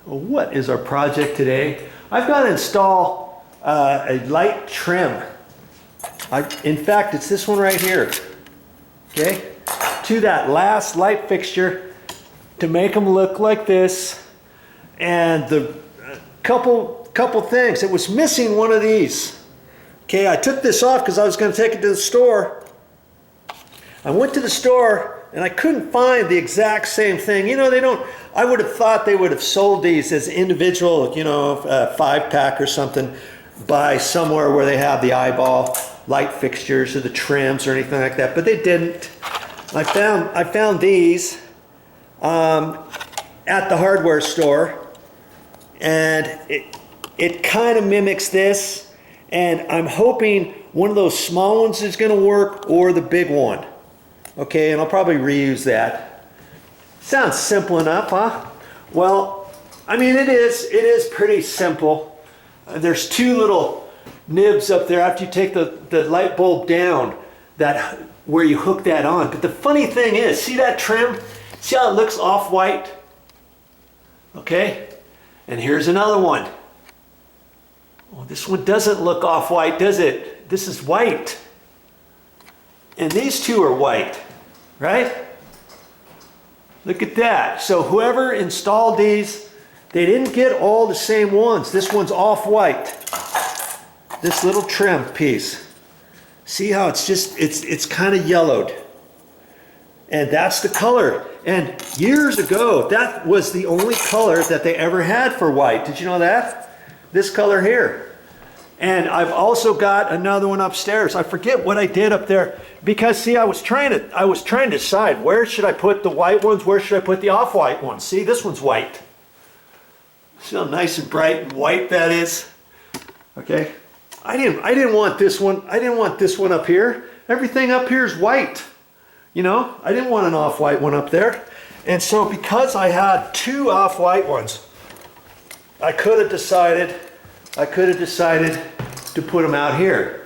What is our project today? I've got to install a light trim. In fact, it's this one right here, okay, to that last light fixture to make them look like this. And the couple things, it was missing one of these. Okay, I took this off because I was going to take it to the store. I went to the store and I couldn't find the exact same thing. You know, they don't, I would have thought they would have sold these as individual, you know, 5-pack or something by somewhere where they have the eyeball light fixtures or the trims or anything like that, but they didn't. I found these at the hardware store, and it kind of mimics this, and I'm hoping one of those small ones is going to work or the big one. Okay, and I'll probably reuse that. Sounds simple enough, huh? Well, I mean, it is pretty simple. There's two little nibs up there after you take the light bulb down, that where you hook that on. But the funny thing is, see that trim? See how it looks off-white? Okay, and here's another one. Oh, this one doesn't look off-white, does it? This is white. And these two are white, right? Look at that. So whoever installed these, they didn't get all the same ones. This one's off-white. This little trim piece. See how it's just, it's kind of yellowed. And that's the color. And years ago, that was the only color that they ever had for white. Did you know that? This color here. And I've also got another one upstairs. I forget what I did up there, because see, I was trying to decide, where should I put the white ones, where should I put the off-white ones? See, this one's white. See how nice and bright and white that is? Okay. I didn't want this one. I didn't want this one up here. Everything up here is white. You know, I didn't want an off-white one up there. And so because I had two off-white ones, I could have decided to put them out here.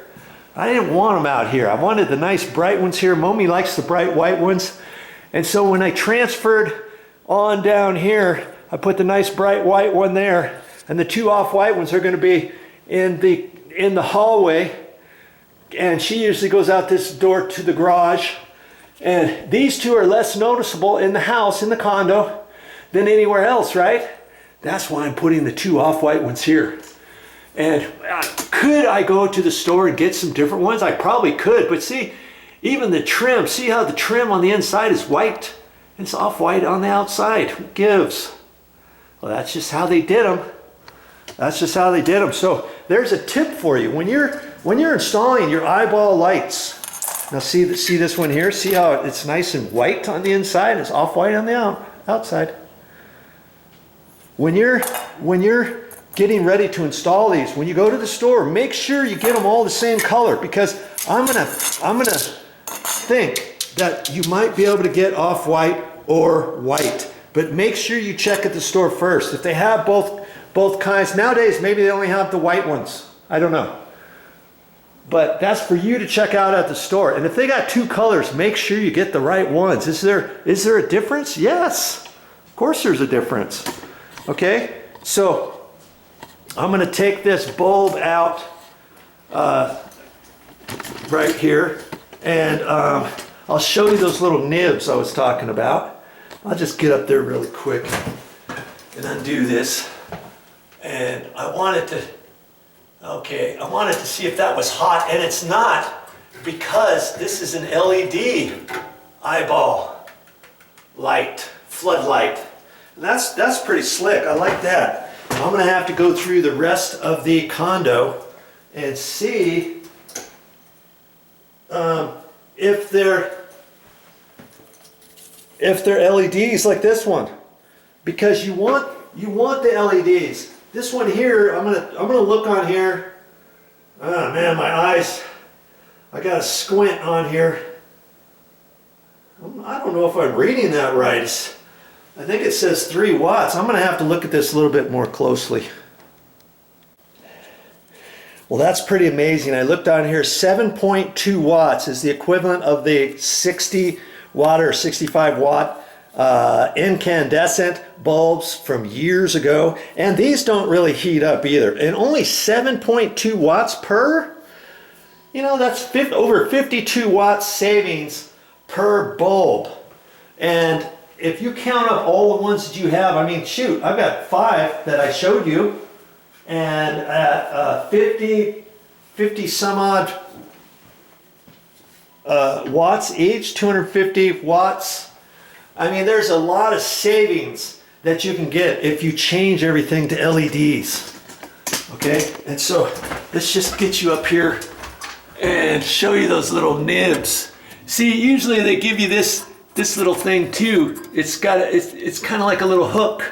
I didn't want them out here. I wanted the nice bright ones here. Momi likes the bright white ones. And so when I transferred on down here, I put the nice bright white one there, and the two off-white ones are going to be in the hallway. And she usually goes out this door to the garage. And these two are less noticeable in the house, in the condo, than anywhere else, right? That's why I'm putting the two off-white ones here. And could I go to the store and get some different ones? I probably could, but see, even the trim, see how the trim on the inside is white? It's off-white on the outside. Who gives? Well, that's just how they did them. That's just how they did them. So there's a tip for you. When you're installing your eyeball lights, now see this one here? See how it's nice and white on the inside? It's off-white on the outside. When you're getting ready to install these, when you go to the store, make sure you get them all the same color, because I'm gonna think that you might be able to get off-white or white, but make sure you check at the store first. If they have both kinds, nowadays maybe they only have the white ones. I don't know. But that's for you to check out at the store. And if they got two colors, make sure you get the right ones. Is there a difference? Yes, of course there's a difference. Okay, so I'm going to take this bulb out right here, and I'll show you those little nibs I was talking about. I'll just get up there really quick and undo this. And I wanted to see if that was hot, and it's not, because this is an LED eyeball light, floodlight. And that's pretty slick. I like that. I'm going to have to go through the rest of the condo and see if they're LEDs like this one, because you want the LEDs. This one here, I'm gonna look on here. Oh man, my eyes, I got to squint on here. I don't know if I'm reading that right. I think it says 3 watts. I'm gonna have to look at this a little bit more closely. Well, that's pretty amazing. I looked on here, 7.2 watts is the equivalent of the 60 watt or 65 watt incandescent bulbs from years ago, and these don't really heat up either. And only 7.2 watts per, you know, that's over 52 watts savings per bulb. And if you count up all the ones that you have, I mean, shoot, I've got 5 that I showed you, and at 50 some odd watts each, 250 watts. I mean, there's a lot of savings that you can get if you change everything to LEDs. Okay, and so let's just get you up here and show you those little nibs. See, usually they give you this little thing too. It's got it's kind of like a little hook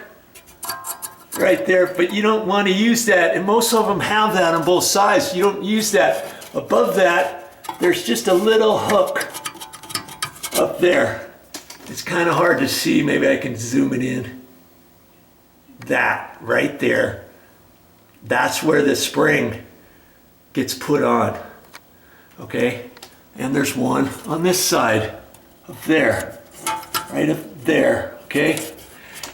right there, but you don't want to use that, and most of them have that on both sides. You don't use that. Above that, there's just a little hook up there. It's kind of hard to see. Maybe I can zoom it in. That right there, that's where the spring gets put on. Okay, and there's one on this side up there, right up there. Okay,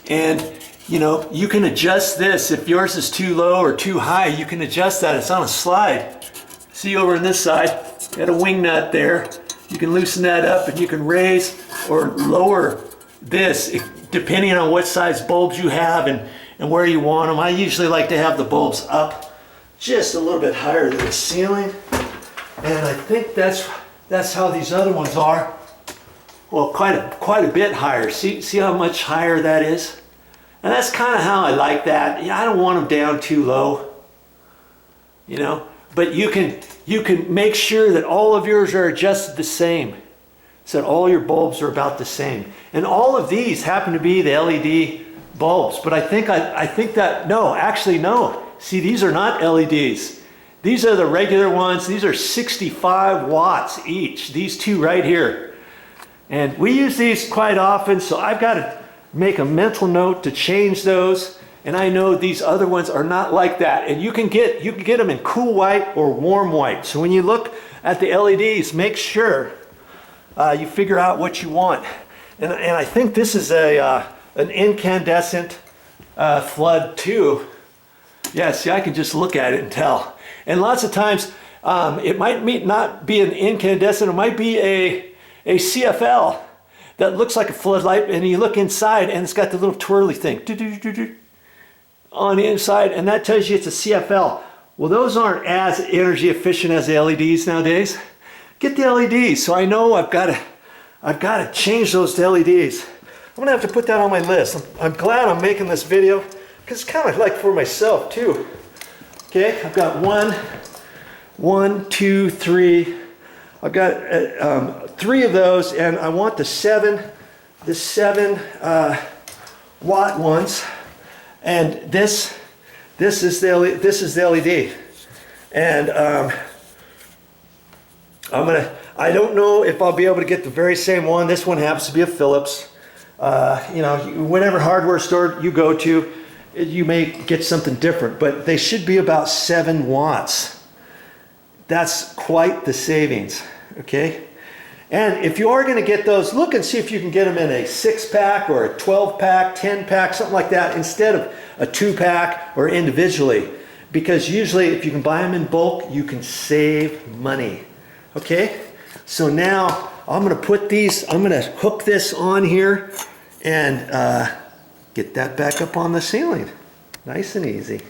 and you know, you can adjust this. If yours is too low or too high, you can adjust that. It's on a slide. See over on this side, got a wing nut there. You can loosen that up, and you can raise or lower this depending on what size bulbs you have and where you want them. I usually like to have the bulbs up just a little bit higher than the ceiling, and I think that's how these other ones are. Well, quite a bit higher. See how much higher that is? And that's kind of how I like that. Yeah, I don't want them down too low, you know. But you can make sure that all of yours are adjusted the same, so that all your bulbs are about the same. And all of these happen to be the LED bulbs. But I think that no, actually no. See, these are not LEDs. These are the regular ones. These are 65 watts each. These two right here. And we use these quite often, so I've got to make a mental note to change those. And I know these other ones are not like that. And you can get them in cool white or warm white. So when you look at the LEDs, make sure you figure out what you want. And I think this is an incandescent flood too. Yeah, see, I can just look at it and tell. And lots of times it might not be an incandescent. It might be a CFL that looks like a floodlight. And you look inside and it's got the little twirly thing on the inside, and that tells you it's a CFL. Well, those aren't as energy efficient as the LEDs nowadays. Get the LEDs. So I know I've got to change those to LEDs. I'm gonna have to put that on my list. I'm glad I'm making this video because it's kind of like for myself too. Okay, I've got one, two, three. I've got 3 of those, and I want the 7 watt ones. And this is the LED, and I don't know if I'll be able to get the very same one. This one happens to be a Philips. You know, whatever hardware store you go to, you may get something different, but they should be about 7 watts. That's quite the savings. Okay. And if you are going to get those, look and see if you can get them in a 6-pack or a 12-pack, 10-pack, something like that, instead of a 2-pack or individually. Because usually if you can buy them in bulk, you can save money. Okay? So now I'm going to put these, I'm going to hook this on here and get that back up on the ceiling. Nice and easy.